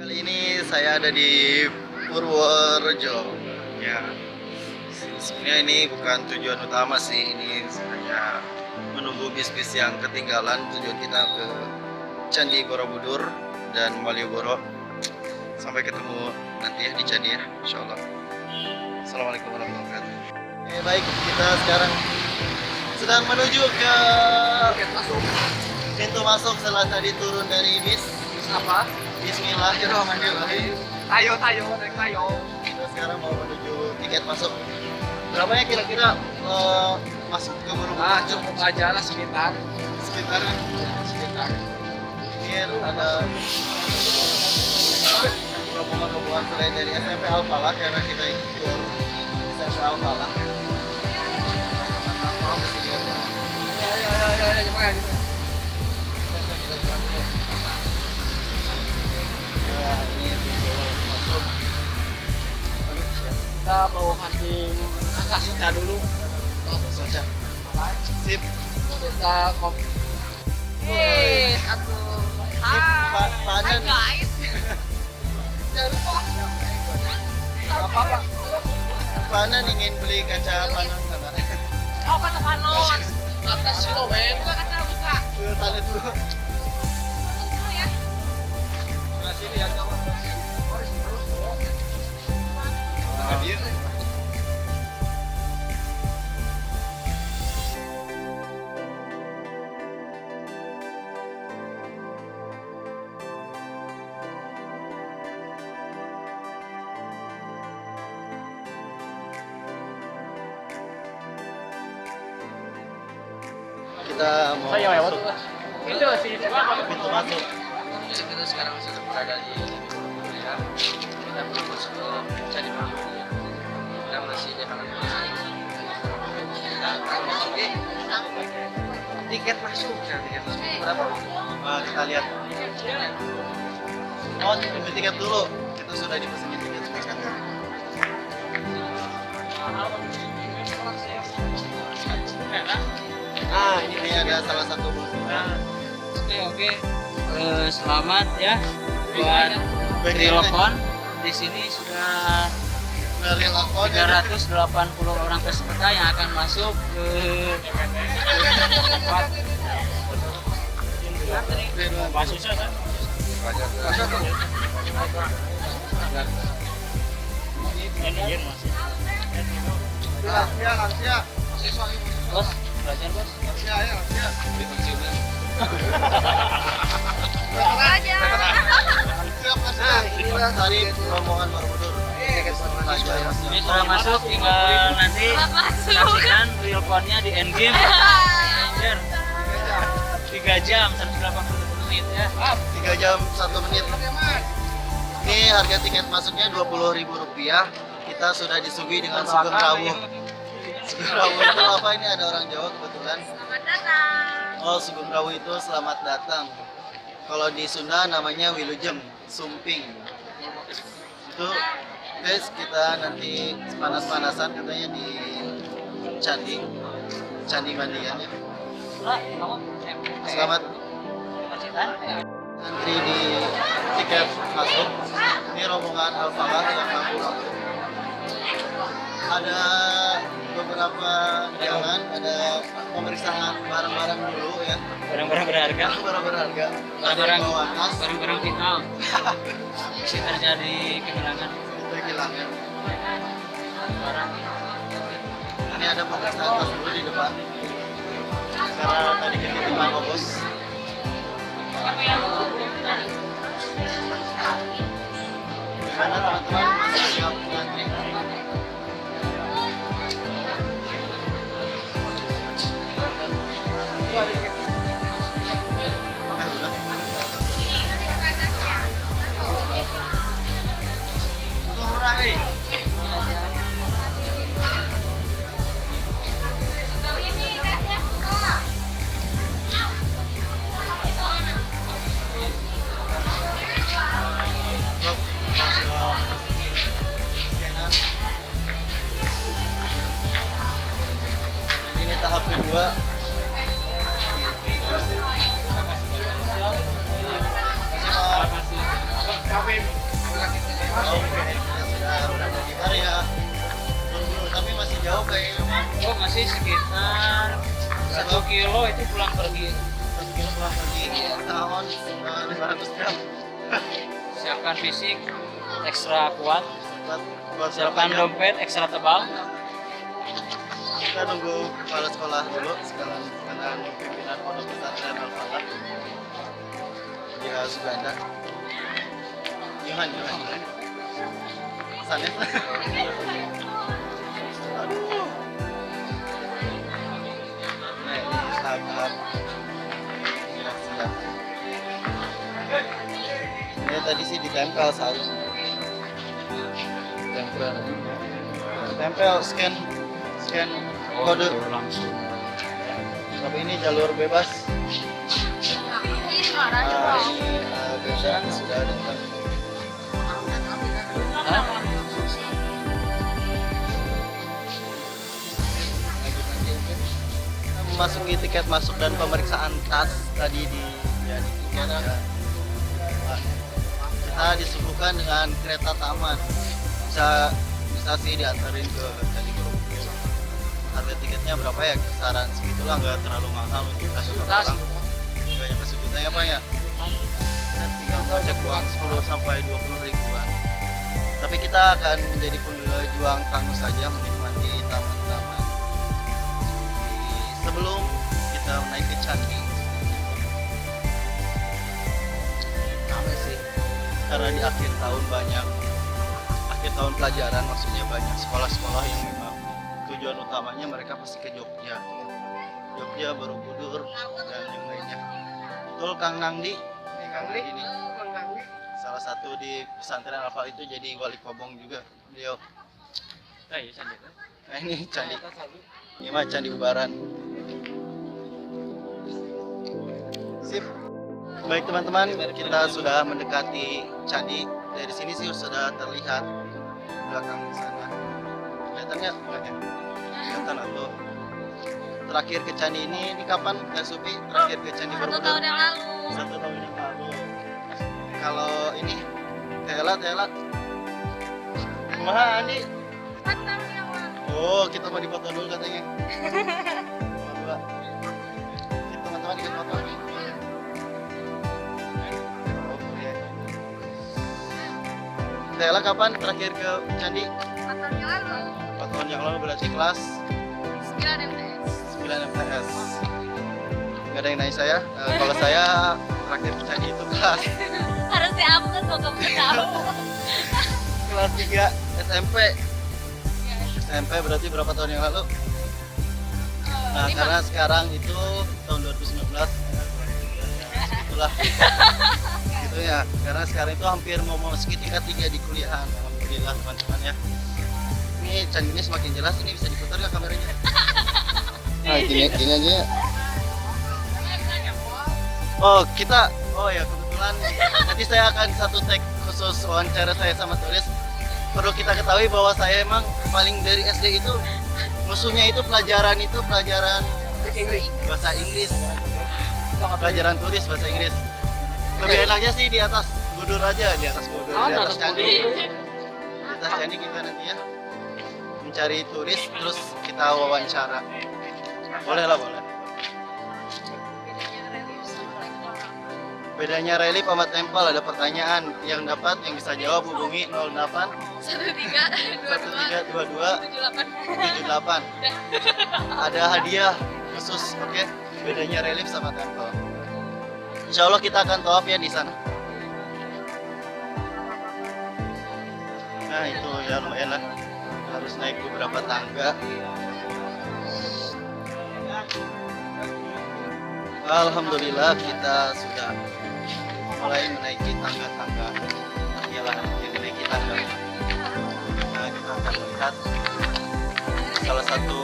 Kali ini saya ada di Purworejo. Ya, sebenarnya ini bukan tujuan utama sih. Ini sebenarnya menunggu bis-bis yang ketinggalan. Tujuan kita ke Candi Borobudur dan Malioboro. Sampai ketemu nanti ya di Candi ya, insya Allah. Assalamualaikum warahmatullahi wabarakatuh. Baik, kita sekarang sedang menuju ke pintu masuk setelah tadi turun dari bis. Apa? Bismillahirrahmanirrahim. Tayo, naik tayo. Kita sekarang mau menuju tiket masuk. Berapa ya kira-kira masuk ke Borobudur? Cukup aja lah sekitar. Sekitar ini ada rombongan-rombongan selain dari SMP Al-Falah karena kita ikut SMP Al-Falah. Ya, gimana? Ya, ini pintu masuk. Kita mau hunting angka dulu. Saja. Sip. Kita kopi. Aduh. Pak Panan. Guys. Jangan lupa. Apa? Panan ingin beli kaca panas sana. Oh, kata panon. Atas kilo, men. Buka kaca buka. Tanya dulu. Dulu ya. Nah, sini ya, kawan. Hadir. Kita mau masuk Itu sih. pintu masuk. Kita sekarang sudah berada di ya. Kita fokus ke Candi Borobudur. Kita masih di halaman tiket masuk berapa? Kita lihat. Oh, beli tiket dulu. Kita sudah dipesan tiket sekarang. Nah, Ini ada salah satu bus. Oke. Selamat ya buat Rilokon. Di sini sudah Dari Lakon 380 orang peserta yang akan masuk ke tempat lansia. bos, belajar bos. Aja. Nah, inilah tadi rombongan Borobudur. Ini sudah masuk, tinggal nanti Masuk. saksikan Rilkonnya di endgame. Anjir. 3 jam 180 menit ya. 3 jam 1 menit. Ini harga tiket masuknya Rp20.000. Kita sudah disuguhi dengan sugeng rawuh. Sugeng rawuh itu apa? Ini ada orang Jawa kebetulan. Selamat datang. Oh, sugeng rawuh itu selamat datang. Kalau di Sunda namanya Wilujeng, Sumping. Itu guys, kita nanti panas-panasan katanya di Candi Mandian ya. Selamat antri di tiket masuk. Ini rombongan Al-Falah yang mampu. Ada beberapa jangan, ada pemeriksaan barang-barang dulu ya. Barang-barang berharga. Barang-barang berharga. Ada Barang yang bawa tas, barang vital. Bisa terjadi kehilangan itu kehilangan. barang. Ini ada pemeriksaan tas dulu di depan. Karena tadi ketitipan bos. Gimana teman-teman, masih siap ngantri? Oke, udah. Murah, hei. Ini tahap kedua. Terima kasih, Pak. sudah berada di area Borobudur, tapi masih jauh kayaknya. Oh masih sekitar 1 kilo itu pulang pergi. 1 kilo pulang pergi tahun 500 jam. Siapkan fisik ekstra kuat, Buat siapkan berapa jam? dompet ekstra tebal. Kita nunggu kepala sekolah dulu sekalian dengan pimpinan pondok pesantren Al-Falah dia Suganda. Yohan. Sana. Aduh. Nah, ini tahap-tahap. Siap. Ini tadi sih ditempel seharusnya. Tempel scan kode. Langsung. Tapi ini jalur bebas. Ini marah. Ini bebas sudah datang. Kita memasuki tiket masuk dan pemeriksaan tas tadi di tiket ya. Kita disuguhkan dengan kereta taman. Bisa sih diantarin ke Candi Borobudur. Harga tiketnya berapa ya? Kisaran segitulah, nggak terlalu mahal untuk kita satu orang. Nggak nyampe sejuta ya Pak ya? Dan tinggal kocek uang 10 sampai 20 ribuan. Tapi kita akan menjadi pejuang tangguh saja menikmati taman-taman sebelum kita naik ke candi. Ramai sih, karena di akhir tahun pelajaran maksudnya banyak sekolah-sekolah yang memang tujuan utamanya mereka pasti ke Jogja, Borobudur dan yang lainnya. Betul Kang Nangdi, Kang Nangdi ini salah satu di pesantren Al-Falah itu jadi wali kobong juga beliau. Nah ini candi, ini mah candi Ubaran. Sip. Baik teman-teman, kita sudah mendekati candi. Dari sini sih sudah terlihat belakang sana. Kelihatan nggak? Kelihatan atau terakhir ke candi ini kapan Kak Supi? Terakhir ke candi 1 Borobudur? tahun yang lalu. 1 tahun yang lalu. Kalau ini Tela kumaha Andi? 4 tahun yang lalu. Oh, kita mau dipoto dulu katanya. Dua. Kita teman-teman ikut foto. Oh, iya. Tela kapan terakhir ke candi? 4 tahun yang lalu. 4 tahun yang lalu, berarti kelas 9 MTS. 9 MTS. Nggak ada yang nanya saya. Kalau saya terakhir ke candi itu kelas Harus diupload kok kamu tahu. kelas 3 SMP. SMP berarti berapa tahun yang lalu? Nah, karena sekarang itu tahun 2019 itulah gitu ya. Karena sekarang itu hampir mau memasuki tingkat 3 di kuliahan. Alhamdulillah teman-teman ya. Ini candinya semakin jelas, ini bisa diputar nggak kameranya? Nah, gini aja ya. Oh ya kebetulan nanti saya akan satu tag khusus wawancara saya sama turis. Perlu kita ketahui bahwa saya emang paling dari SD itu musuhnya itu pelajaran bahasa Inggris, pelajaran turis bahasa Inggris. Lebih enaknya sih di atas Budur aja, di atas Budur, di atas candi. Di atas candi kita nanti ya mencari turis terus kita wawancara. Boleh lah, boleh. Bedanya relief sama tempel, ada pertanyaan yang yang bisa jawab hubungi 08 1322 78. Ada hadiah khusus, oke? Bedanya relief sama tempel. Insya Allah kita akan tawaf ya di sana. Nah itu ya lumayan lah, harus naik beberapa tangga. Alhamdulillah kita sudah mulai menaiki tangga-tangga. Iyalah yang menaiki tangga. Nah kita akan melihat salah satu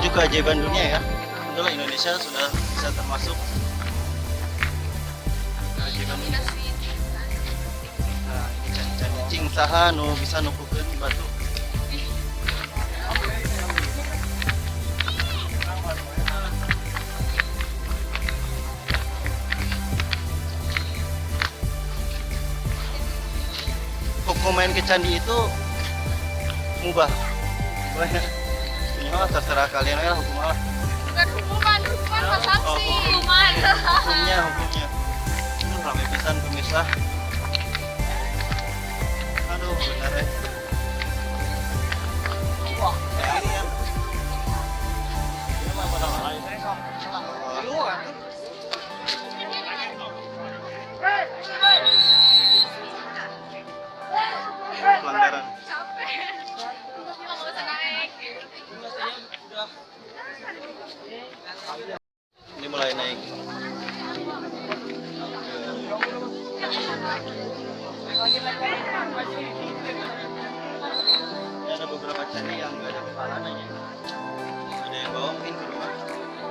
7 keajaiban dunia ya. Tentulah Indonesia sudah bisa termasuk keajaiban dunia. Nah ini candi-candi cing saha nu bisa nukukeun batu. hukum main ke candi itu mubah. Ya terserah kalian ya hukum apa. Bukan hukuman mah sanksi. Hukuman. Hukumnya. Itu rame pisan pemirsa. Aduh, benar ya. Wah, ini kan. Ini mah pada lain. Pelanggaran. Capek. Nggak usah naik. Ini mulai naik. Ini ada beberapa candi yang nggak ada kepalanya. Ada yang bawa mungkin ke rumah.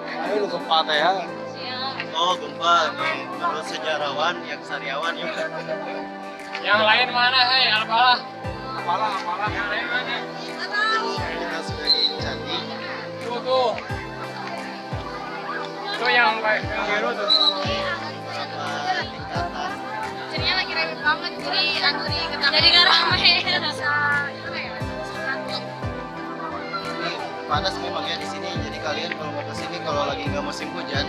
Ayo lu gempa teh ya. Siap. Oh gempa nih, menurut sejarawan yang sariawan ya. Yang lain mana, hei? Apalah. Apalah. Yang lain mana? Kita sudah di candi. Tuh. Itu yang biru tuh. Beberapa tingkatan. Jadinya lagi rame banget, jadi antri ketemu. Jadi nggak rame. Bisa gimana ya? Ini panas memang ya di sini. Jadi kalian kalau mau ke sini kalau lagi nggak musim hujan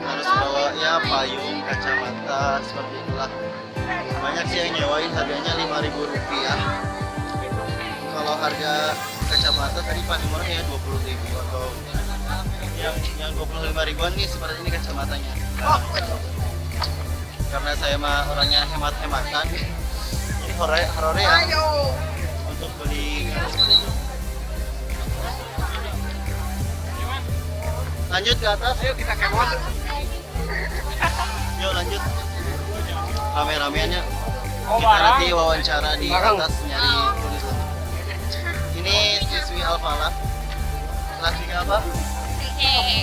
harus bawa ya payung, kacamata seperti itulah. Banyak sih yang nyewain harganya Rp5.000. Kalau harga kacamata tadi paling murah ya 20.000 atau yang 25 ribuan nih seperti ini kacamatanya. Karena saya mah orangnya hemat-hematan. Ini horore ya. Untuk beli seperti itu. Lanjut ke atas. Ayo kita kemon. Yuk lanjut. Rame-rameannya. Oh, Kita barang. nanti wawancara di Barang. atas nyari tulisan. Ini siswi Al-Falah. Kelas 3 apa?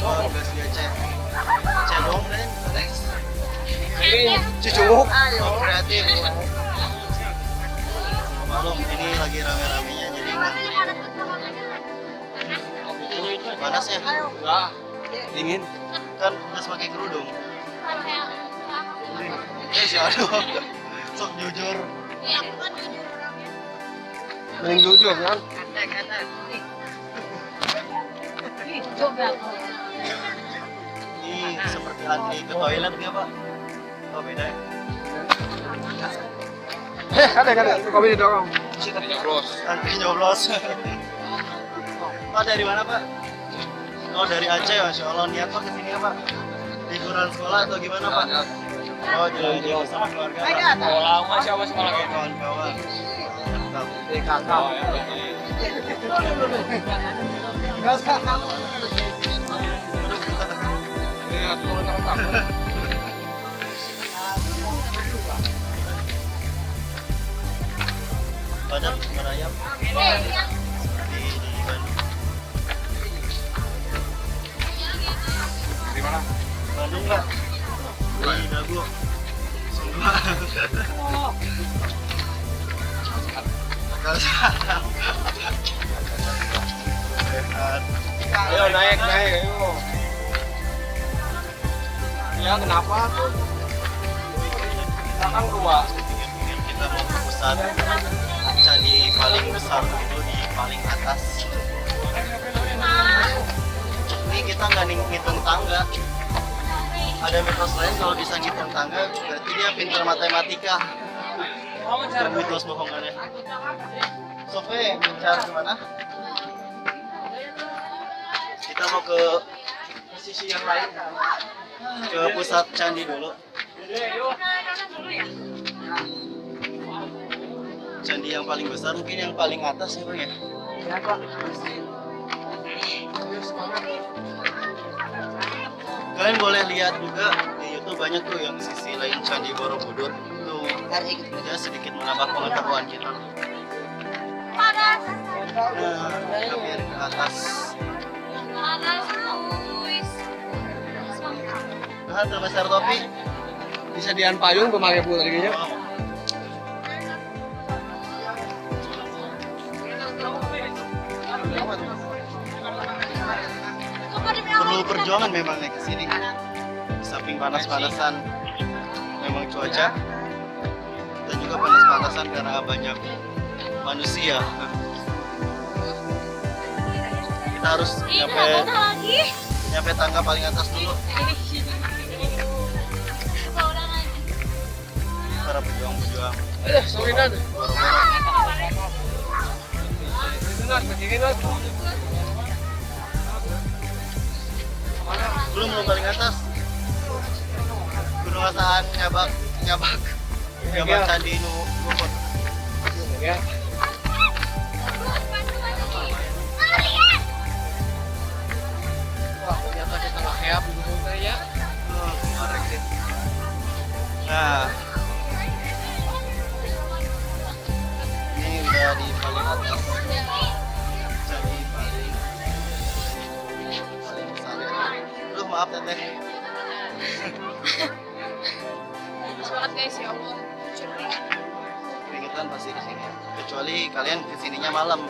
Oh, kelas 3 C. Cedong kan? Ini cucuk. Oh, kreatif. Malum, ini lagi rame-ramenya jadi panas ya? Enggak. Dingin. Kan harus pakai kerudung. Aduh. Sok jujur. Iya, aku kan jujur orangnya. Mending jujur kan. Coba. Ini seperti antri ke toilet nggak Pak? Oh beda ya? Kada. Kopi didorong. Antri nyoblos. Pak dari mana Pak? Oh dari Aceh, Masya Allah. Niat Pak kesini ya Pak? Liburan sekolah atau gimana Pak? Oh jalan-jalan sama keluarga Pak? Sekolah masih apa sekolah gitu? Kawan-kawan. Mantap. Kakak. Iya, turun kakak. Banyak merayap seperti di Bandung. Di mana? Bandung Pak? Di Dago. Semua. Sehat. Ayo naik, ayo. Ya kenapa tuh? Kita kan dua. Kita mau ke pusat candi paling besar itu di paling atas. Ini kita nggak ngitung tangga. Ada mitos lain kalau bisa ngitung tangga berarti dia pintar matematika. Itu mitos bohongannya. Sofe, bicara kemana? Kita mau ke sisi yang lain, ke pusat candi dulu. Candi yang paling besar mungkin yang paling atas ya Bang ya? Kalian boleh lihat juga di YouTube banyak tuh yang sisi lain Candi Borobudur. Tuh dia sedikit menambah pengetahuan kita. Panas. Nah, hampir ke atas. Panas, guys. Nah, terbesar topi. Disediaan payung pemakai pula tadi kayaknya. Wow. Perlu perjuangan memang naik ke sini. Di samping panas-panasan memang cuaca dan juga panas-panasan bosan karena banyak manusia. Kita harus nyampe tangga paling atas dulu. Para pejuang-pejuang Sorry Nan. belum paling atas. Gunung Asahan nyabak candi nu luput. Ya. Wah, ternyata kita nggak heap di gunung teh ya. Kemarin sih. Nah, ini udah di paling atas. Candi paling besar ya. Aduh, maaf teteh. Semangat guys ya Allah. Keringetan pasti di sini. Kecuali kalian kesininya malam,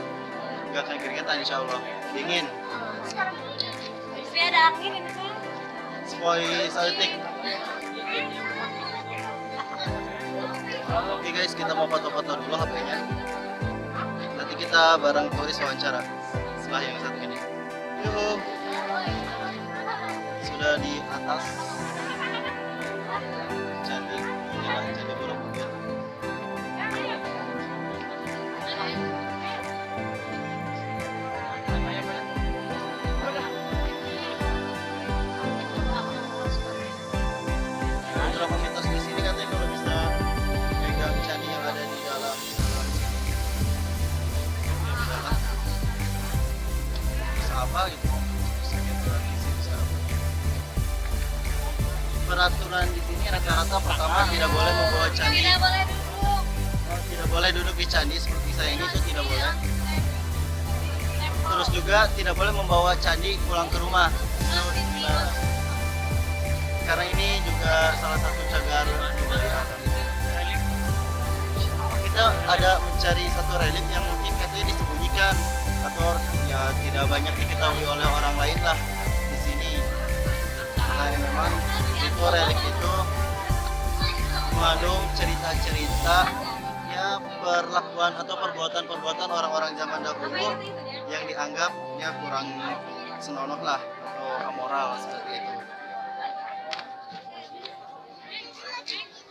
nggak akan keringetan insya Allah. Dingin. Tapi ada angin ini kan. Sepoi saeutik. Oke guys, kita mau foto-foto dulu HP-nya. Nanti kita bareng turis wawancara setelah yang satu ini. Yuhu. Sudah di atas candi, inilah Candi Borobudur. Beberapa mitos di sini katanya kalau bisa pegang candi yang ada di dalam bisa apa gitu, bisa tradisi, bisa apa. Peraturan di sini rata-rata pertama tidak boleh membawa candi, Tidak boleh duduk. tidak boleh duduk di candi seperti saya ini, itu tidak boleh. Terus juga tidak boleh membawa candi pulang ke rumah. Itu dilarang. Karena ini juga salah satu cagar budaya alam. Kita ada mencari satu relik yang mungkin katanya disembunyikan atau ya tidak banyak diketahui oleh orang lain lah di sini. Nah, memang itu relik itu mengandung cerita-cerita ya perlakuan atau perbuatan-perbuatan orang-orang zaman dahulu yang dianggapnya kurang senonoh lah atau amoral seperti itu.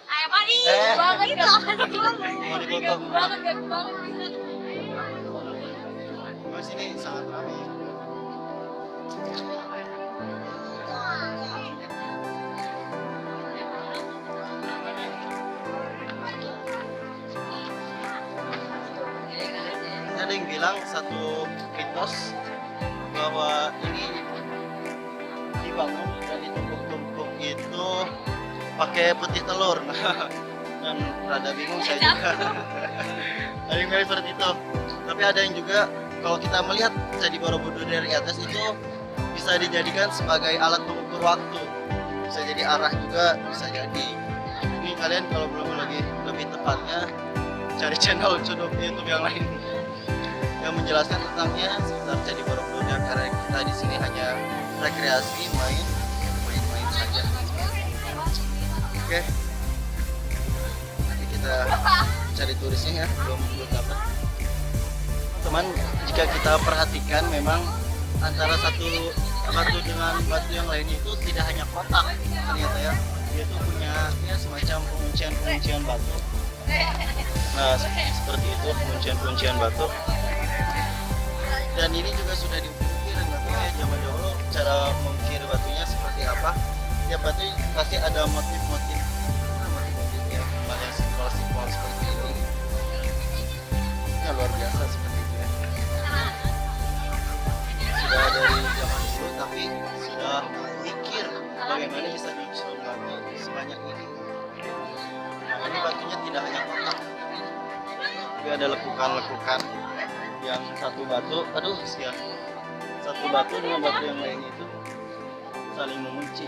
Ayo Pak, banget itu. Mau dipotong. Banget. Oh, sini sangat ramai. Ada yang bilang satu mitos bahwa ini dibangun dan ditumpuk-tumpuk itu pakai putih telur. Dan rada bingung saya juga. Ada yang bilang seperti itu. Tapi ada yang juga kalau kita melihat Candi Borobudur dari atas itu bisa dijadikan sebagai alat pengukur waktu. Bisa jadi arah juga, bisa jadi. Ini kalian kalau belum lagi lebih tepatnya cari channel YouTube yang lain yang menjelaskan tentangnya seputar Candi Borobudur, karena kita di sini hanya rekreasi, main saja. Oke. Nanti kita cari turisnya ya, belum dapat. Teman, jika kita perhatikan memang antara satu batu dengan batu yang lainnya itu tidak hanya kotak ternyata ya, dia itu punya ya semacam penguncian batu. Nah, seperti itu penguncian batu. Dan ini juga sudah diukir, nggak tahu ya zaman dahulu cara mengukir batunya seperti apa. Tiap batu pasti ada motif-motif ya, yang simpel seperti ini. Ya luar biasa seperti itu ya. Sudah dari zaman dulu tapi sudah mikir bagaimana bisa nyusun batu sebanyak ini. Nah, ini batunya tidak hanya kotak, tapi ada lekukan-lekukan yang satu batu, satu batu dengan batu yang lainnya itu saling mengunci.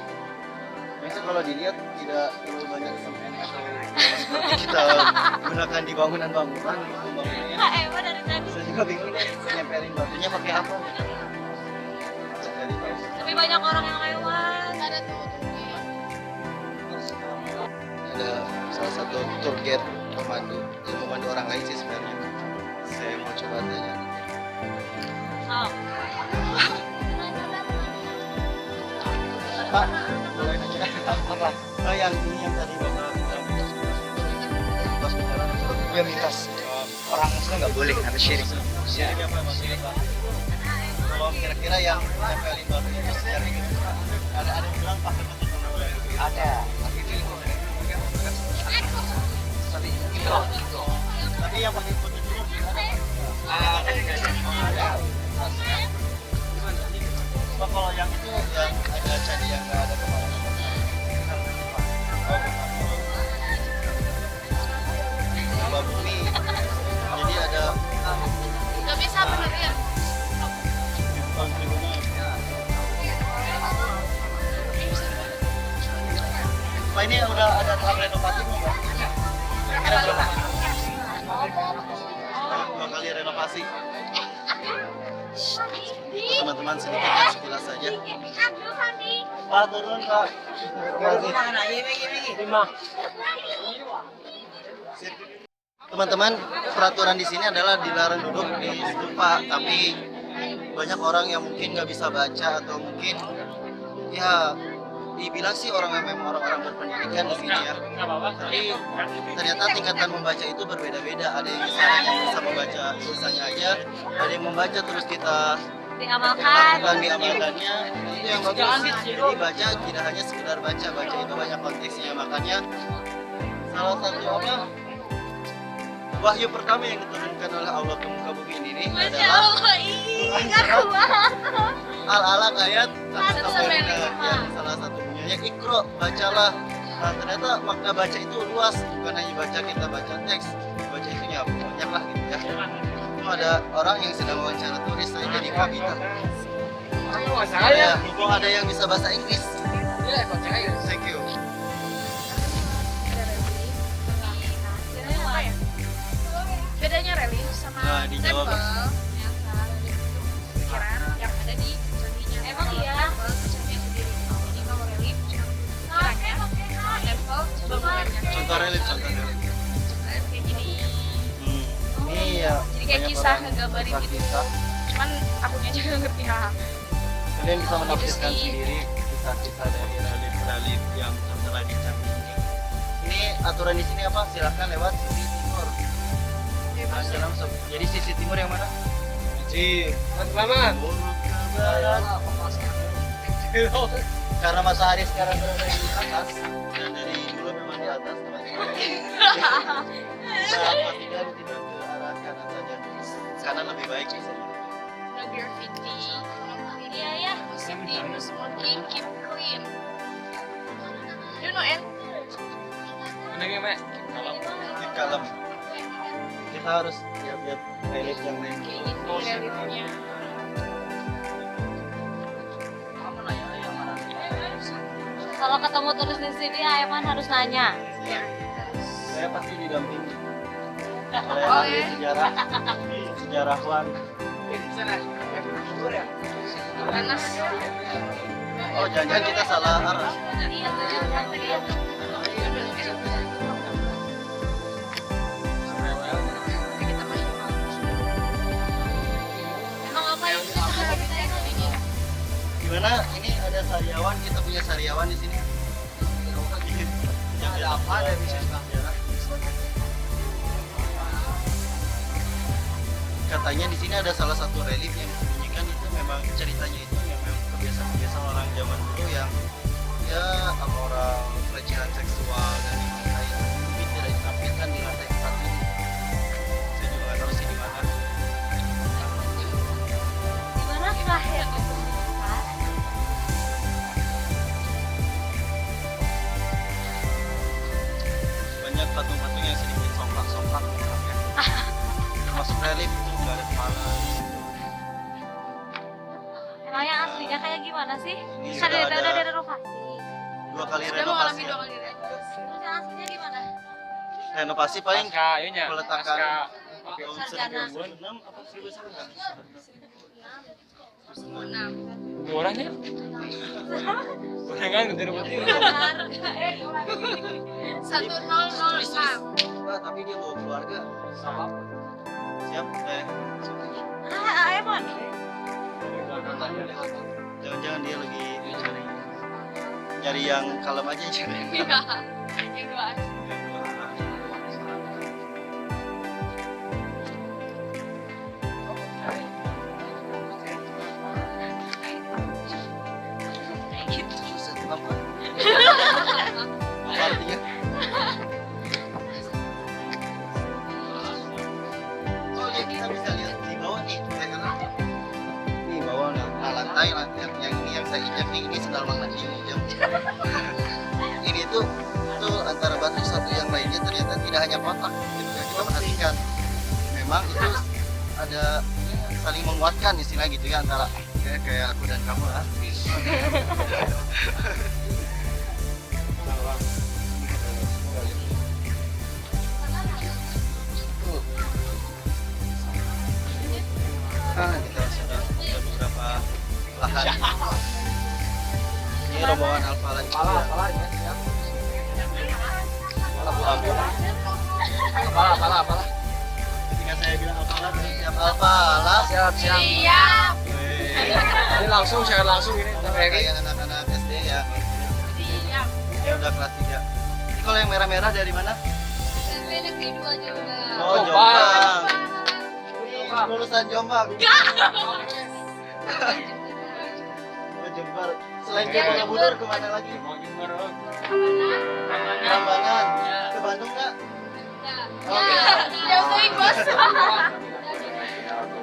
Biasanya kalau dilihat tidak terlalu banyak semen atau seperti kita gunakan di bangunan-bangunan untuk membangunnya. Emang dari tadi. Saya juga bingung deh, nyemperin batunya pakai apa? Jadi tahu. Tapi banyak orang yang lewat. Ada tuh. Ada salah satu tour guide memandu orang lain sih sebenarnya. Saya mau coba tanya. Oh. Pak, boleh nanya apa? Oh, yang ini yang tadi bapak bilang pas bicara Ya mitos. Orang Muslim nggak boleh, harus syirik. syirik apa maksudnya Pak? Kalau kira-kira yang tempelin baru itu syirik gitu, ada yang bilang pakai betul Ada. Tapi itu. tapi yang pakai putih dulu gimana? Ada. Pak, kalau yang itu yang ada candi yang nggak ada kepala. Oh, Mbak Bumi. Jadi ada Gak bisa bener ya? bukan tribunnya. Pak, ini udah ada tahap renovasi belum, Pak? Kira-kira berapa? Dua kali renovasi. Teman-teman sedikit ya, sekilas saja. Pak, turun Pak. Terima kasih. Teman-teman, peraturan di sini adalah dilarang duduk di stupa, tapi banyak orang yang mungkin nggak bisa baca atau mungkin ya dibilang sih orang yang memang orang-orang berpendidikan di sini ya. Tapi ternyata tingkatan membaca itu berbeda-beda. Ada yang misalnya yang bisa membaca tulisannya aja, ada yang membaca terus kita Diamalkan. lakukan diamalkannya, itu yang bagus. Jadi baca tidak hanya sekedar baca itu banyak konteksnya. Makanya salah satu apa wahyu pertama yang diturunkan oleh Allah ke muka bumi ini Masya adalah Allah, ih, gak kuat. Al-Alaq ayat 1 sampai 5. 1-5. Ya, salah satunya ya Iqra, bacalah. Nah, ternyata makna baca itu luas, bukan hanya baca kita baca teks, baca itunya banyak lah gitu ya. Itu ada orang yang sedang wawancara turis, saya jadi kabita. Ya, mumpung ada yang bisa bahasa Inggris. Thank you. Bedanya relief sama Nah, dijawab. tempel pikiran yang ada di candinya. Emang iya? Candinya sendiri. Jadi kalau relief cuma pikirannya, kalau tempel coba bukannya. Contoh relief. Kayak gini. Ini ya. Jadi kayak banyak kisah orang ngegambarin gitu. kisah-kisah. Cuman akunya juga nggak ngerti hal. Kalian bisa menafsirkan Itu sih. sendiri kisah-kisah dari relief yang tertera di candi ini. Ini aturan di sini apa? Silahkan lewat sisi timur. Nah, jadi sisi timur yang mana? Selamat. Timur ke barat. Karena matahari sekarang berada di atas dan dari dulu memang di atas teman-teman. Nah, pastikan tidak ke arah kanan saja. Kanan lebih baik biasanya. No graffiti. Iya ya. City smoking keep clean. You know it? Di kalem. Kita harus lihat relief yang lain. Kayak gini reliefnya. Kalau ketemu turis di sini, Aiman harus nanya. Saya pasti didampingi oleh Oh, ahli ya? sejarawan. Panas. Oh, jangan-jangan kita salah arah. Iya tuh jangan tadi ya. Kita masih mau. Emang apa yang kita ini? Gimana? Ini ada sariawan, kita punya sariawan di sini. Yang ada apa? Ada bisa sejarah. Katanya di sini ada salah satu relief yang disembunyikan itu memang ceritanya itu yang memang kebiasaan-kebiasaan orang zaman dulu yang ya apa orang pelecehan seksual dan yang lain mungkin tidak ditampilkan di lantai 4 ini. Saya juga nggak tahu sih di mana. Di mana kah yang itu? Banyak patung-patung yang sedikit somplak-somplak ya. Termasuk relief itu nggak ada kepala. Emang yang aslinya kayak gimana sih? Ini Kan sudah udah ada renovasi. 2 kali Sudah mengalami renovasi. 2 kali renovasi. Terus yang aslinya gimana? Renovasi paling Peletakan peletakan tahun Sarjana. 1906 apa 1906? 6. Orangnya. Orang kan gede putih. 1006. Wah, tapi dia bawa keluarga. Siap? Emon. Jangan-jangan dia lagi cari yang kalem aja cari yang kalem. Yang duaan. Buset, apa? Apa artinya? Oh ya, kita bisa lihat di bawah nih, karena di bawah lantai yang ini yang saya injak nih, ini sendal magnesium hijau. Ini tuh antara batu satu yang lainnya ternyata tidak hanya kotak gitu ya, kita perhatikan memang itu ada saling menguatkan istilah gitu ya antara kayak aku dan kamu lah. Kita sudah beberapa lahan. Ini rombongan Alfa lagi. Apalah. Ketika saya bilang Alfa siap Alfa lah. Siap. Siap. Ini langsung ini. Kayak anak-anak SD ya. Siap. Ya udah kelas 3. Ini kalau yang merah-merah dari mana? SMP Negeri 2 Jombang. Oh, Jombang. Jombang. Lulusan Jombang. Oh, Jember. Selain ke Borobudur kemana lagi? Prambanan. Ke Bandung nggak? Oke. Jauhin bos.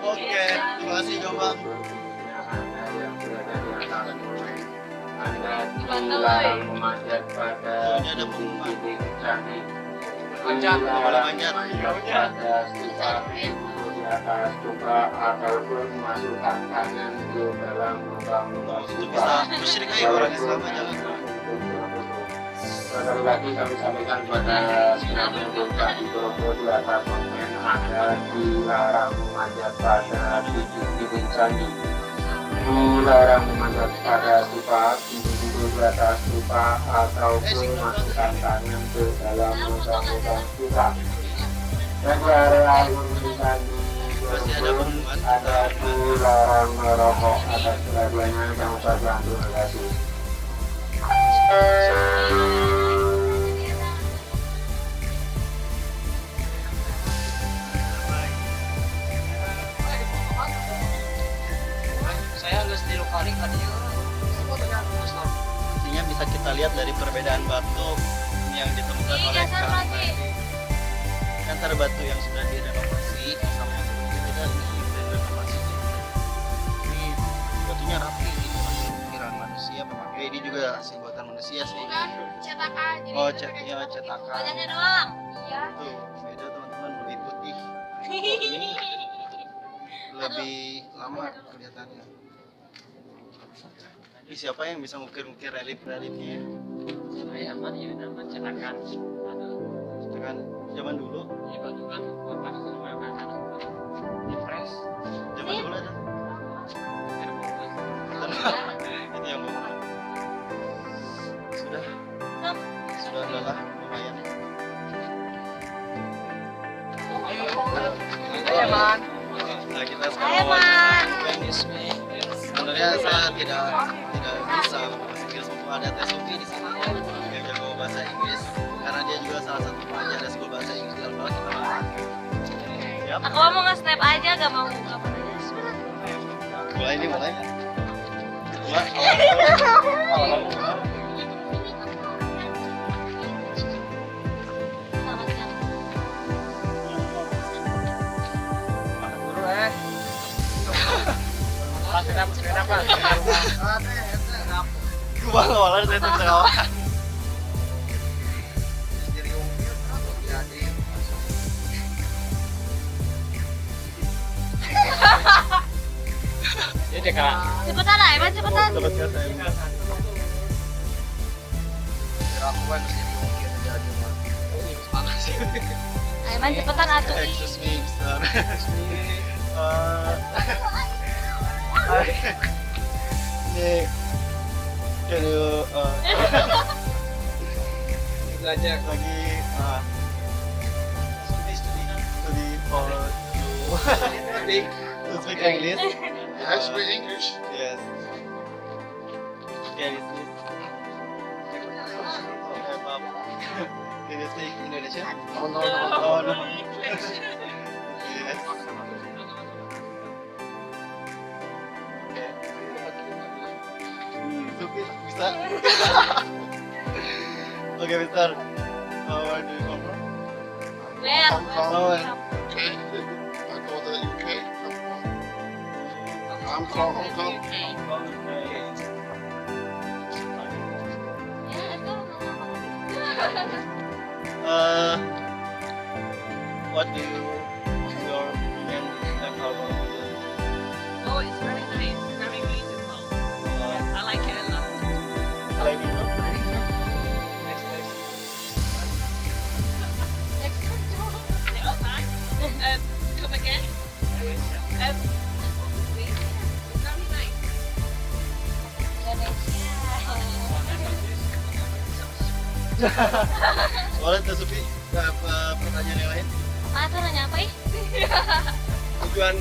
Oke, terima kasih Jombang. Ini ada pengumuman. Panjat. Boleh manjat. Di atas stupa ataupun masukkan tangan ke dalam lubang Untuk bisa musyrik aja orang Islam aja lah. Sekali lagi kami sampaikan pada senam membuka di Borobudur di atas monumen ada dilarang memanjat pada dinding candi. Dilarang memanjat pada stupa, duduk di atas stupa ataupun masukkan tangan ke dalam lubang-lubang stupa. Dan di area monumen candi Masih ada pengumuman. ada dilarang merokok atas keduanya yang usah diambil kasih. Saya nggak sendiri kali tadinya Artinya bisa kita lihat dari perbedaan batu yang ditemukan Ih, oleh dasar kami lagi. tadi. Antara batu yang sudah direnovasi sama yang belum beda ini belum renovasi. Ini batunya rapi, ini masih ukiran manusia pemakai. Ini juga hasil buatan manusia sih. Bukan cetakan. Jadi Oh, itu pakai cetak cetakan. Banyaknya doang. Iya. Tuh, beda teman-teman, lebih putih. Ini lebih lama kelihatannya. Ini siapa yang bisa ngukir-ngukir relief-reliefnya? saya aman ya nama cetakan Itu kan zaman dulu, ini batu kan buat pakai makanan di press zaman dulu ada. air bungkus Itu yang mau. Sudah lelah lumayan. Ayo man Nah, kita Ayo, sekarang Man. sebenarnya saya tidak bisa bahasa Inggris maupun ada tes Sofi di sini yang jago bahasa Inggris karena dia juga salah satu pelajar di sekolah bahasa Inggris dalam kita Siap. Aku mau nge-snap aja, gak mau apa aja. Mulai. Mulai. Selamat siang. buru kenapa Gua malah saya tuh kawan. ini kak Cepetan lah, Eman, cepetan. Dapat kata yang Eman, cepetan atuh. Excuse me, Mister. Nih, can you Belajar. lagi studi for to speak English? I speak English. Yes. Can you speak? Okay, Bob. Can you speak Indonesia? Oh no. Oh no. Yes. Supi, bisa? Okay, Mister. Where do you come from? Where? Hong Kong. Oh, UK. I go to the UK. I'm from Hong Kong. What do you your opinion about Oh, it's very nice, very beautiful. I like it a lot. like it? The outside. Come again. Please. It's very nice. Boleh tuh Supi, pertanyaan yang lain? Ah, tuh nanya apa ih? Tujuan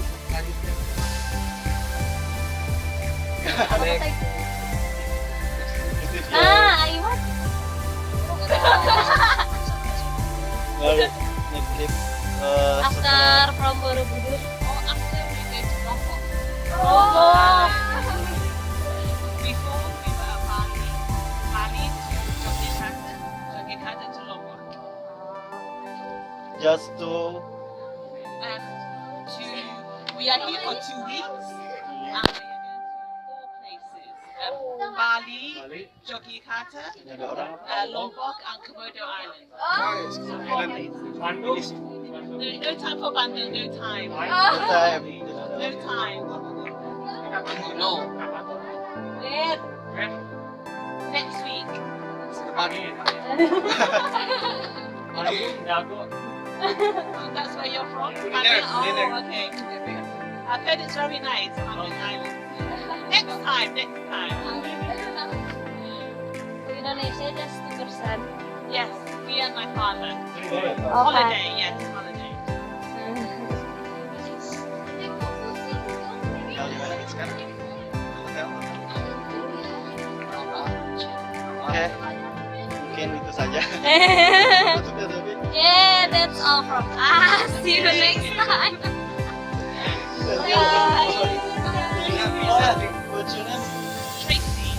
Ah, Aiwan. Baru next trip After from Borobudur. Oh, after we go to Lombok. Oh. Before we were at Bali. Bali to Yogyakarta. Yogyakarta to Lombok. just to And we are here for 2 weeks. And we are going to 4 places. Bali, Yogyakarta, ada orang Lombok and Komodo Island. Nice. No time for Bandung, no time. the time. No time. no. Where? Next week. That's where you're from? Kuliner, kuliner. Oh, okay. I've heard it's very nice, Bandung Island. Next time, next time. To Indonesia just 2%. Yes, me and my father. Okay. Holiday, yes, holiday. Tinggal di mana sekarang? Hotel. Oke, mungkin itu saja. Tutup ya Supi. Yeah, that's all from us. See you next time. Oh ya, what's your name? Tracy.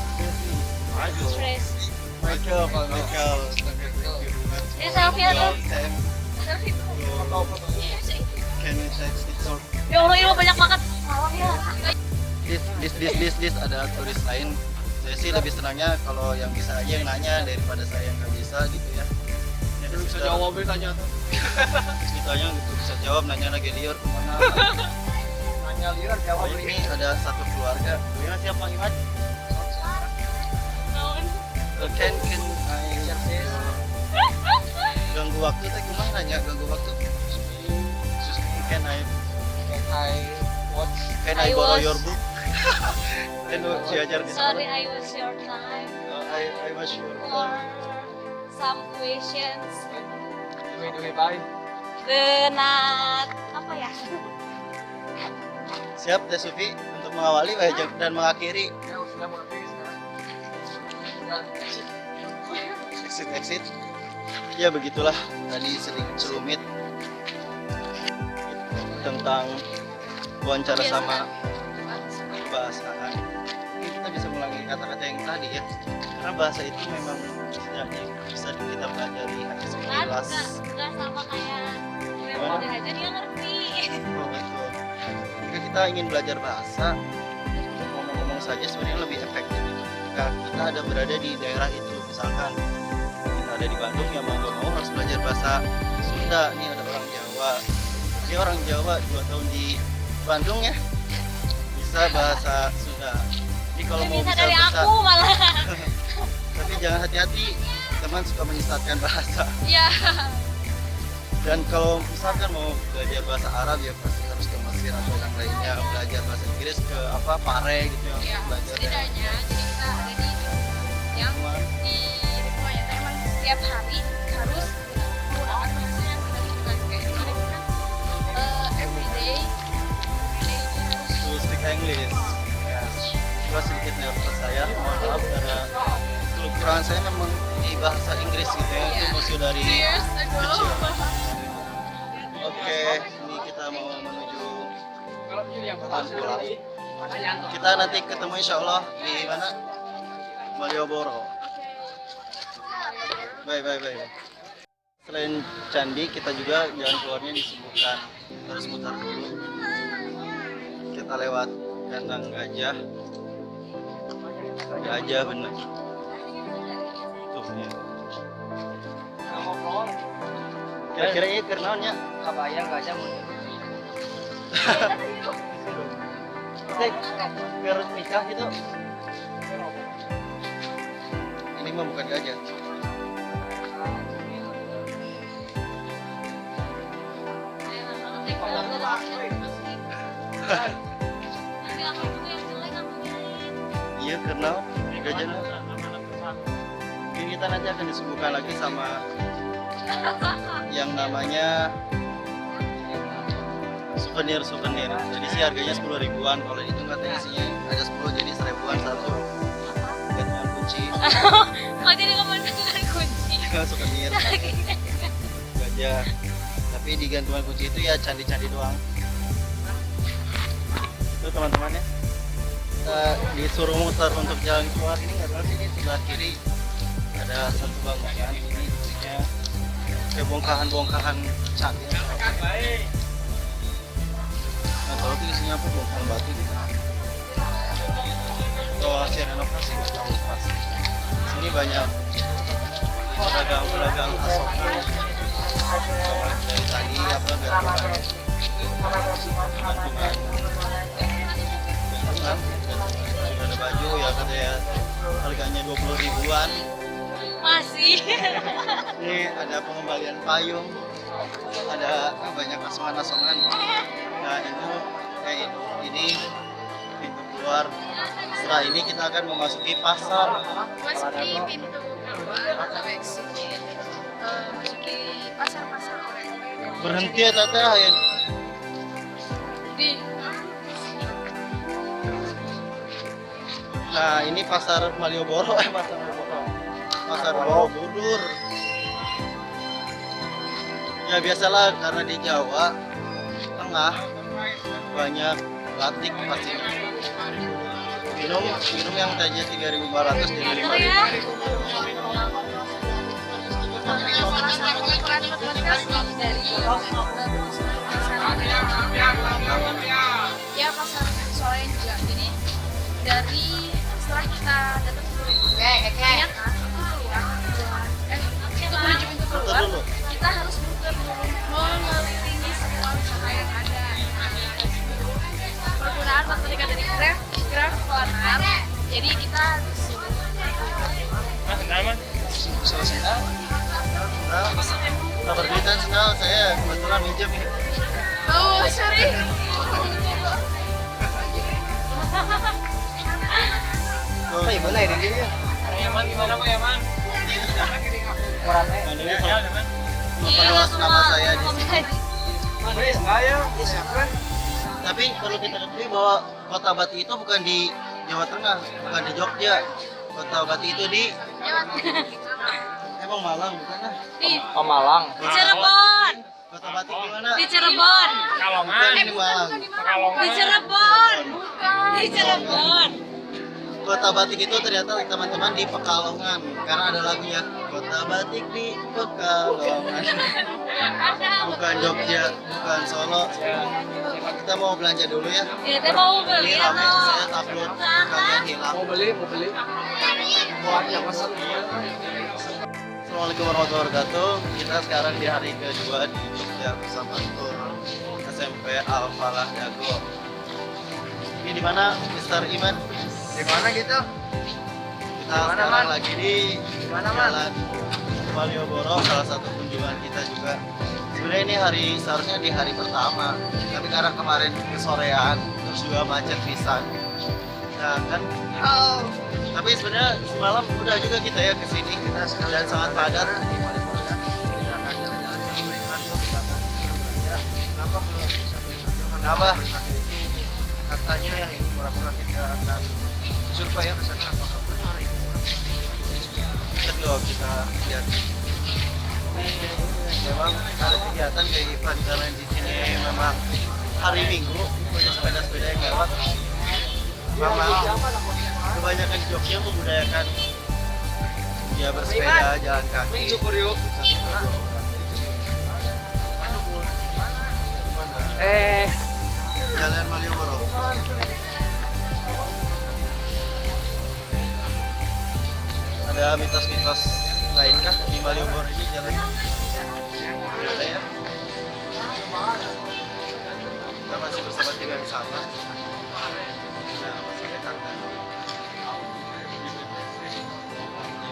Trace. Michael, Pak Michael. Eh, selfie tuh. Sam. Can you text it or Ya Allah, ini banyak banget. Salah ya. this ada tulis lain. Saya sih lebih senangnya kalau yang bisa aja yang nanya daripada saya yang nggak bisa gitu ya. Belum bisa jawab tanya tuh. Ditanya gitu bisa jawab, nanya lagi liur kemana. Tanya liar jawab Oh, ini ada satu keluarga. Gimana siapa Iman? Can I ganggu waktu teh gimana nanya ganggu waktu? Can I borrow your book? Can you diajar di sana? Sorry, I was your time. I was sure. For some questions. Bye. Benat apa ya? Siap Teh Sufi untuk mengawali dan mengakhiri Ya sudah mengerti sekarang. exit. Ya begitulah tadi sedikit celumit tentang wawancara sama kebahasaan. Mungkin kita bisa mengulangi kata-kata yang tadi ya, karena bahasa itu memang setidaknya bisa kita pelajari hanya Kan sekilas. nggak sama kayak gue udah aja dia ngerti. Oh betul. Jika kita ingin belajar bahasa, ngomong-ngomong saja sebenarnya lebih efektif. Jika kita ada berada di daerah itu, misalkan kita ada di Bandung, ya mau nggak mau harus belajar bahasa Sunda. Ini ada orang Jawa. Dia orang Jawa 2 tahun di Bandung ya, bisa bahasa Sunda. Jadi kalau mau Bisa bisa dari bisa, aku malah. tapi jangan hati-hati, teman suka menyesatkan bahasa. Ya. Dan kalau misalkan mau belajar bahasa Arab ya pasti harus ke Mesir atau yang lainnya. Belajar bahasa Inggris ke apa Pare gitu ya. Iya, Belajar setidaknya jadi kita ada di yang di rumahnya tuh emang setiap hari harus menggunakan bahasa yang kita bukan kayak di mana kan everyday ini harus to speak English. Ya. Gua sedikit nervous saya, mohon maaf karena kekurangan saya memang di bahasa Inggris gitu ya. Itu musuh dari years ago. kecil. Oke, ini kita mau menuju pulang. Kita nanti ketemu insya Allah di mana? Malioboro. Bye bye bye. Selain candi, kita juga jalan keluarnya disebutkan harus mutar dulu. Kita lewat kandang gajah. Gajah bener. Tuh ya. Kira-kira ini kernaonnya Kabayang gajah mau. biar nikah gitu. Ini mah bukan gajah. Iya kenal gajah. Mungkin kita nanti akan disebutkan lagi sama yang namanya souvenir. Jadi sih harganya 10 ribuan. Kalau itu katanya isinya ada 10 jadi 1000-an satu. Gantungan kunci. Oh jadi ngomongin kunci. Souvenir gajah. Tapi di gantungan kunci itu ya candi-candi doang. Itu teman-temannya. Kita disuruh muter untuk jalan keluar. Ini nggak tahu sih, ini sebelah kiri ada satu bangunan. Ini isinya kayak bongkahan candi. Nggak tahu itu isinya apa, bongkahan batu gitu. Atau hasil renovasi, nggak tahu pasti. Sini banyak pedagang pasokan dari tadi apa gantungan sudah ada baju ya katanya harganya 20 ribuan. Masih. Ini ada pengembalian payung, ada banyak asongan-asongan. Nah ini pintu keluar. Setelah ini kita akan memasuki pasar. Masuki pintu keluar atau exit, masuki pasar-pasar oleh-oleh. Berhenti ya teteh ya. Di Nah ini pasar Malioboro, pasar Borobudur. Ya biasalah karena di Jawa Tengah banyak batik pastinya. Minum yang tadinya 3.500 jadi 5.000. ya pasar sore juga. Jadi dari setelah kita datang ke ternyata itu menuju pintu keluar dulu. kita harus muter dulu mengelilingi semua wisata yang ada. Penggunaan matematika dari Grab Planner. Jadi kita harus Nah, berbitan sendal saya kebetulan minjem ini. oh sorry. Oh, gimana ini dia? Gimana Bu Yaman? Ini lupa nama saya di sini. Tapi perlu kita ketahui bahwa Kota Bati itu bukan di Jawa Tengah, bukan di Jogja. Kota Bati itu di emang Malang bukan lah? Oh Malang. Di Cirebon. Kota Bati di mana? Di Cirebon. Bukan di Malang. Di Cirebon. Di Cirebon. Kota Batik itu ternyata teman-teman di Pekalongan karena ada lagunya Kota Batik di Pekalongan. Bukan Jogja, bukan Solo. Kita mau belanja dulu ya. Kita mau beli Ini rame, atau saya takut kalian hilang. Mau beli? Assalamualaikum warahmatullahi wabarakatuh. Kita sekarang di hari kedua di Jogja bersama tur SMP Al Falah Dago. Ini di mana, Mr. Iman? Di mana gitu? Kita sekarang lagi di Jalan Malioboro, salah satu kunjungan kita juga sebenarnya ini seharusnya di hari pertama, tapi karena kemarin kesorean terus juga macet pisan. Nah kan, tapi sebenarnya semalam udah juga kita ya kesini, kita sekalian sangat padat. Kenapa? Katanya yang ini pura-pura kita akan survei ya ke sana, apakah benar itu? Kita lihat. Memang ada kegiatan kayak event karena di sini memang hari Minggu banyak sepeda-sepeda yang lewat. Memang kebanyakan Jogja membudayakan ya bersepeda, jalan kaki. Jalan Malioboro. Ada mitos-mitos lainkah di Malioboro ini jalan? Ada ya? Kita masih bersama dengan sama. Nah, masih ada kantor.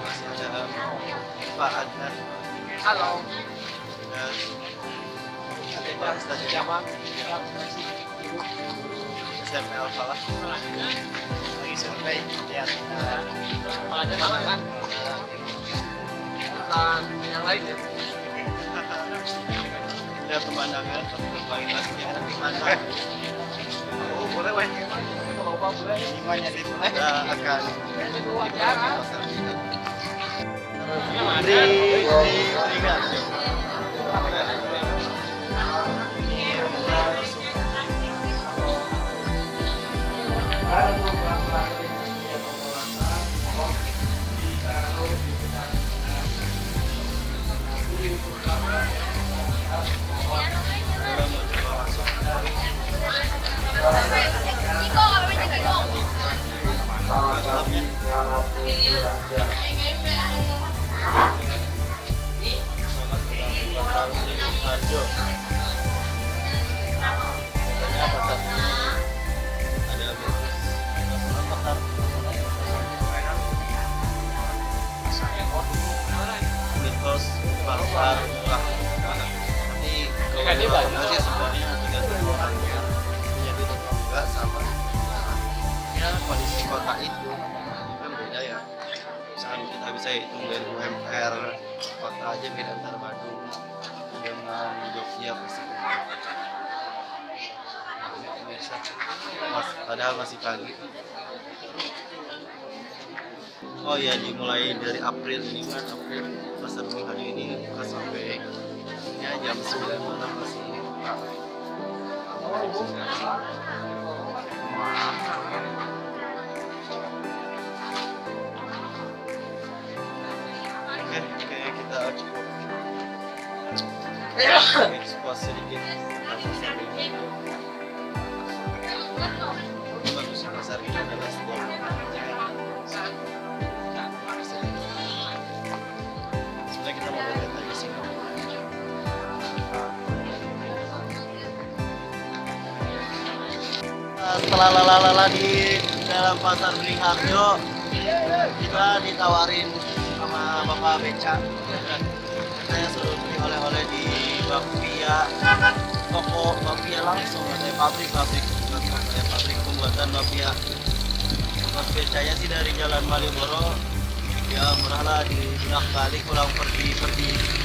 Masih ada Pak Adnan. Halo. Dan ada Pak Stasiun Jaman. SMP Alfalah. Lagi survei. Lihat. Ada mana kan? Bukan yang lain ya. Lihat pemandangan, kualitasnya gimana? Oh, boleh weh. Kalau mau boleh. Gimana sih boleh? Kita akan mitos pasar murah. Ini kalau masih sebenarnya tergantung orangnya menjadi juga sama ya kondisi kota itu kan beda ya. Misalkan kita bisa hitung dari UMR kota aja beda antara Bandung dengan Jogja pasti. Pemirsa, padahal masih pagi. Oh ya, dimulai dari April ini kan, April pasar minggu hari ini buka sampai ya jam 9 malam masih buka. Oke, kayaknya kita cukup expose sedikit tentang pasar ini. Bagus pasar ini adalah sebuah sebenarnya kita mau lihat aja sih. Setelah lala di dalam pasar Beringharjo, kita ditawarin sama Bapak Beca. Saya suruh beli oleh-oleh di Bapia, toko Bapia langsung, ada pabrik pembuatan Bapia. Mas Becanya sih dari Jalan Malioboro, ya murah lah, dibolak balik pulang pergi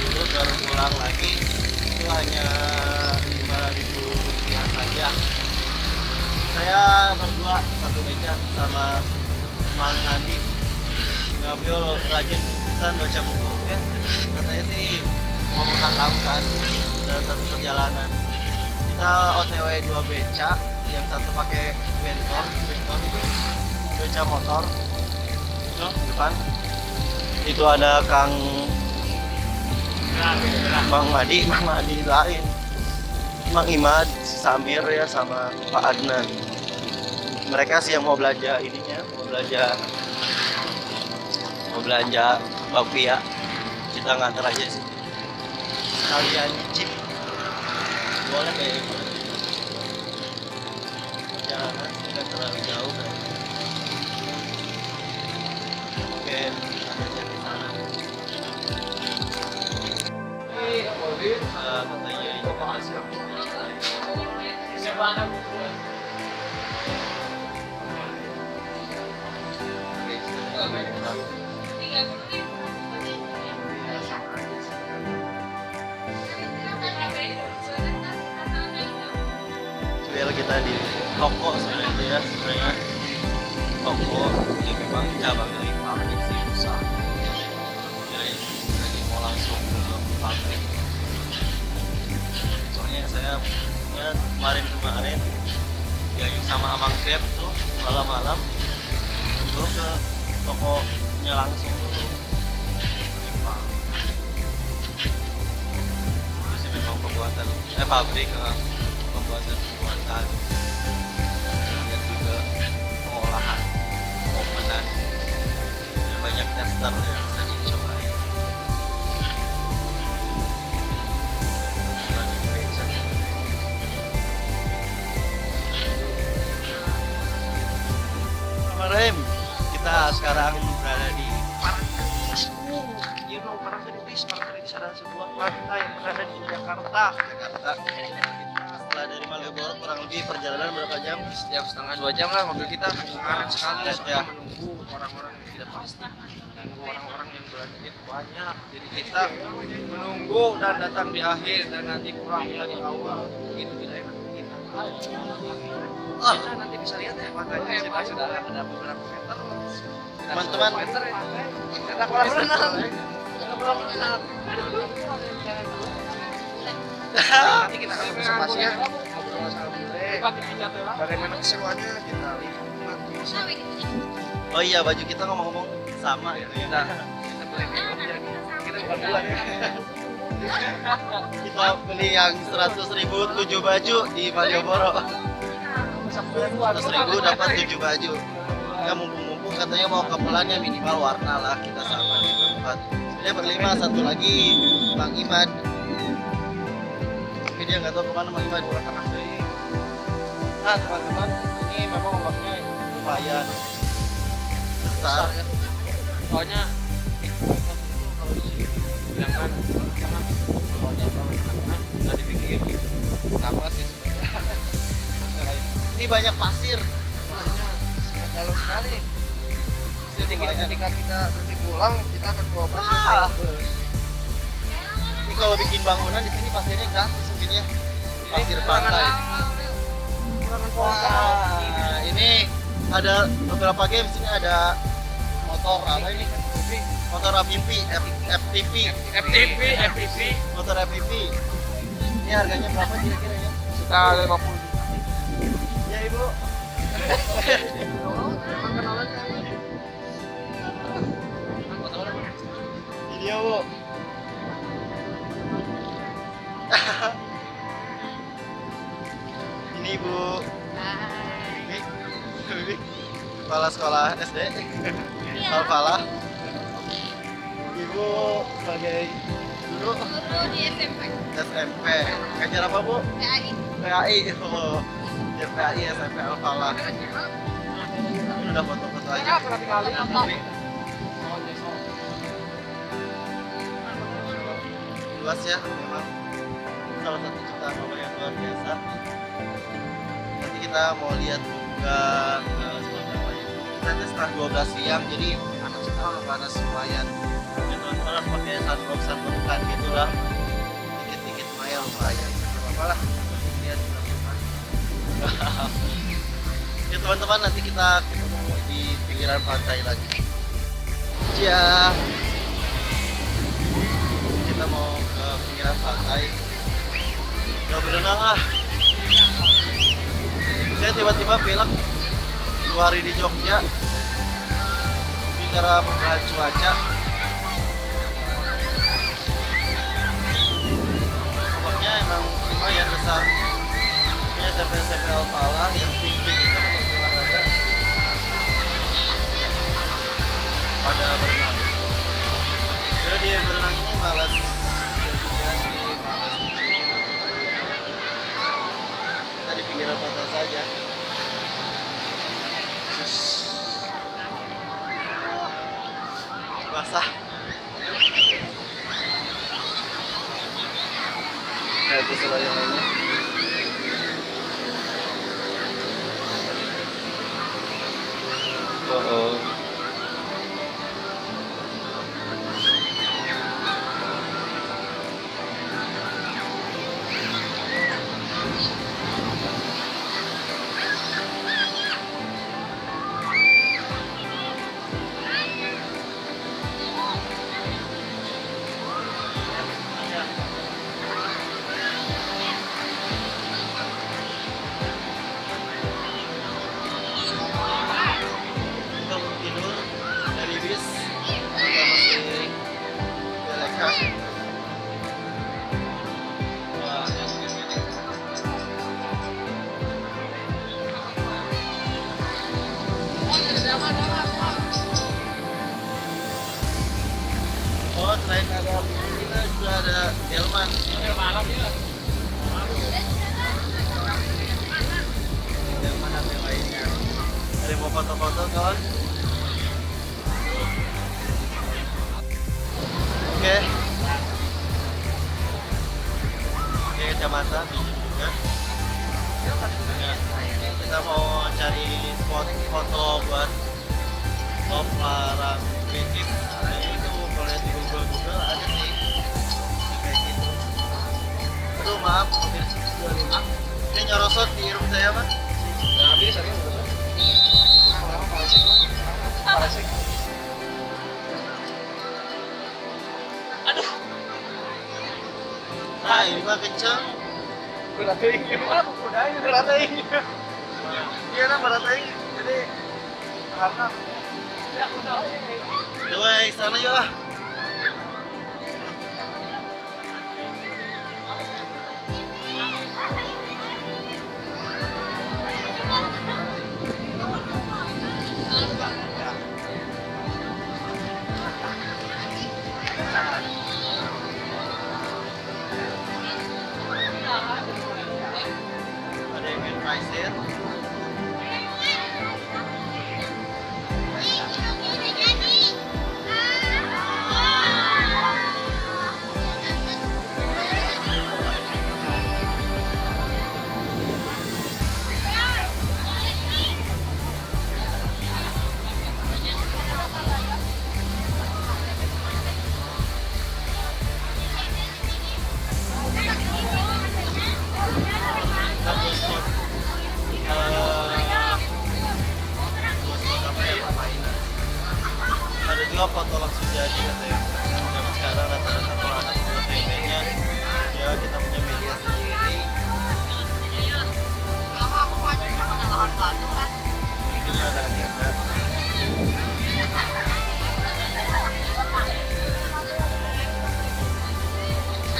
dulu baru pulang lagi itu hanya 5.000 rupiah saja. Saya berdua satu meja sama Mang Andi ngobrol rajin pesan baca buku ya. Katanya sih mau menghantamkan dalam satu perjalanan. Kita OTW 2 beca, yang satu pakai bentor beca motor itu depan. Itu ada Kang Madi lain, Mang Imad, Samir ya sama Pak Adnan. Mereka sih yang mau belanja ininya, mau belanja Bapia. Kita nganter aja sih. Sekalian nyicip. Boleh kayak gitu. Jalanan tidak terlalu jauh kan. Oke, katanya Jadi kita di toko sebenarnya ya, sebenarnya toko yang memang cabang dari pabrik sih besar. Jadi mau langsung ke pabrik. Soalnya saya kemarin diajak sama Amang Krep tuh malam-malam itu ke tokonya langsung dulu. Terus ini memang pembuatan pabrik pembuatan dan juga pengolahan openan dan banyak tester yang bisa dicobain. Rem, kita sekarang berada di Parangtritis. You know Parangtritis? Parangtritis adalah sebuah pantai yang berada di Jakarta. Setelah dari Malioboro kurang lebih perjalanan berapa jam? Setiap setengah 2 jam lah mobil kita ngaret sekali Ya. supaya menunggu orang-orang yang tidak pasti, menunggu orang-orang yang beranjak banyak. Jadi kita menunggu dan datang di akhir dan nanti kurang di awal. Begitu tidak enak kita. Kita nanti bisa lihat ya pantainya sudah ada beberapa meter. Teman-teman, Meter ya. Ada kolam renang. Ada kolam renang. Nanti kita akan observasi ya, ngobrol sama Bule. Bagaimana keseruannya kita lihat nanti. oh iya baju kita ngomong-ngomong sama gitu ya. Kita beli make-upnya. Kita bukan bulan ya. Kita beli yang 100.000 7 baju di Malioboro. 100.000 dapat 7 baju. Ya mumpung-mumpung katanya mau kepelannya minimal warna lah, kita sama di tempat. Dia berlima, satu lagi Bang Iman. Tapi dia nggak tahu kemana Bang Iman. Nah teman-teman, ini memang ombaknya lumayan besar. Soalnya kalau dibilangkan jangan soalnya nggak dipikir sama sih sebenarnya. Ini banyak pasir. Dalam sekali. Jadi ketika kita nanti pulang kita akan bawa pasir. Ini kalau bikin bangunan di sini pasirnya gratis mungkin ya. Pasir pantai. Wah, ini ada beberapa game sini, ada motor apa ini? Motor FTV, motor FTV. Ini harganya berapa kira-kira ya? Sekitar 50. Ya ibu. Ini ya bu. Ini ibu. Ini kepala sekolah SD. Alfalah. Ibu sebagai guru Guru di SMP. SMP. Ngajar apa bu? PAI. PAI. Oh, ya PAI SMP Alfalah. Ini udah foto-foto aja. Luas ya, memang salah satu ciptaan Allah yang luar biasa. Nanti kita mau lihat juga seperti apa ya. Nanti setelah 12 siang, jadi panas sekali, panas lumayan. Ya, teman-teman harus pakai sunblock gitu lah. Dikit-dikit lumayan. Gak apa-apa lah. Lihat ya teman-teman, nanti kita ketemu di pinggiran pantai lagi. Ya. Kita mau ke pinggiran pantai. Gak berenang ah. Saya tiba-tiba bilang 2 hari di Jogja. Ini karena perubahan cuaca. Ombaknya emang lumayan besar. Ini SMP Alfalah yang tinggi itu menurut olahraga. Pada berenang. Jadi dia berenang ini malas. Kita di pinggiran pantai saja. Basah. Nah, itu selain lainnya. kawan-kawan. Oke. Oke, kacamata biji juga. Ya, kita mau cari spot foto buat top Larang Kritis. Nah, itu kalau lihat di Google ada sih kayak gitu. Aduh maaf, mobil 25. Ini nyorosot di room saya Pak. Nah ini mah kencang. Iya lah beratain. Jadi karena coba sana yuk lah. Ada yang main pasir. Ada juga foto langsung jadi katanya. Zaman sekarang rata-rata kalau anak foto emailnya ya kita punya media sendiri. Mungkin ada agenda.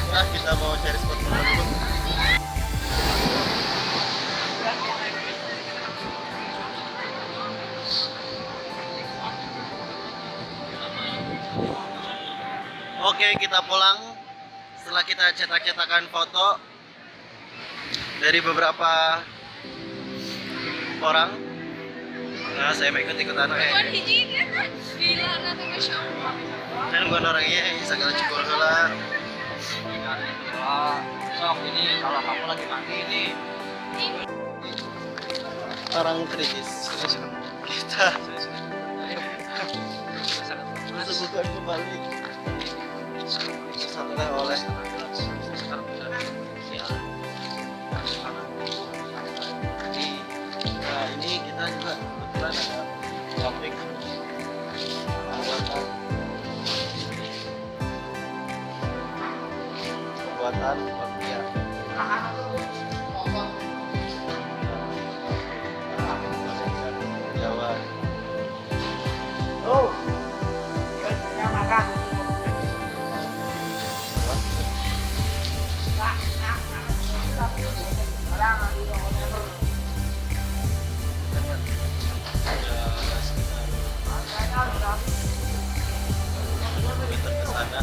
Nah, kita mau cari spot foto dulu. Oke, kita pulang setelah kita cetak-cetakan foto dari beberapa orang. Nah, saya mau ikut-ikutan Gila, nanti Masya Allah. dan bukan orangnya segala cukur lah. Sok ini kalau kamu lagi mandi ini. Orang kritis. Kita disebutkan kembali satu oleh nah ini kita juga kebetulan ada topik pembuatan bakpia. Jawa. Oh. Meter ke sana.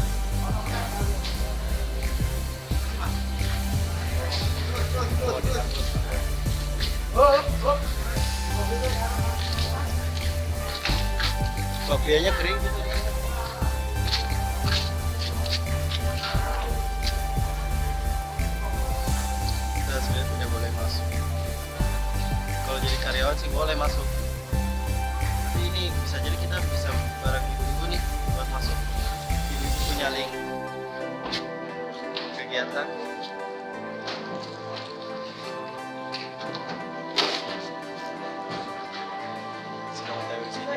Bakpianya kering gitu. Kita sebenarnya tidak boleh masuk. Kalau jadi karyawan sih boleh masuk. Tapi ini bisa jadi kita bisa bareng ibu-ibu nih buat masuk. Ibu-ibu punya link kegiatan. Selamat datang di sini.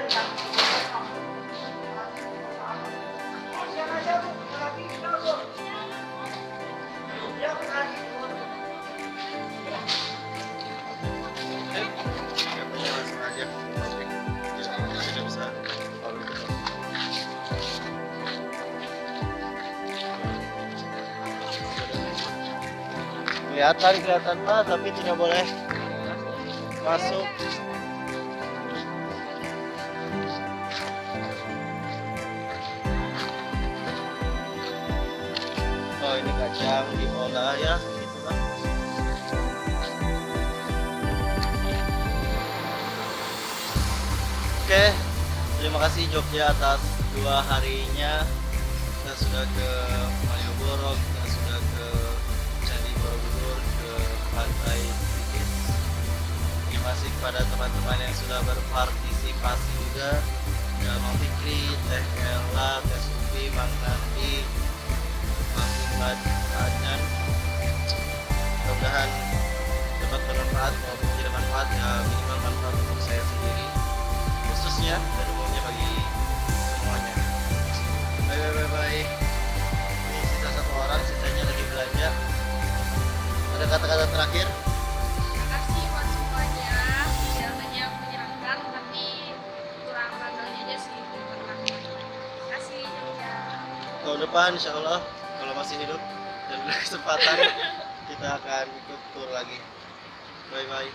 Katanya langsung aja topik. Jadi tidak bisa lalu gitu. Kelihatan mah tapi tidak boleh masuk. Oh ini kacang diolah ya gitu kan. Oke, terima kasih Jogja atas 2 harinya. Kita sudah ke Malioboro, kita sudah ke Candi Borobudur, ke Pantai Bugis. Terima kasih kepada teman-teman yang sudah berpartisipasi juga. Ya, Mang Fikri, Teh Ella, Teh Supi, Mang Nandi, Mang Imad, Adnan. Mudah-mudahan dapat bermanfaat maupun tidak manfaat, ya minimal manfaat untuk saya sendiri khususnya dan umumnya bagi semuanya. Bye. Ini sisa 1 orang, sisanya lagi belanja. Ada kata-kata terakhir? Terima kasih buat semuanya. Tidak banyak menyenangkan, tapi kurang raganya aja sih. Terima kasih Jogja. Tahun depan insya Allah kalau masih hidup dan ada kesempatan kita akan ikut tur lagi. Bye.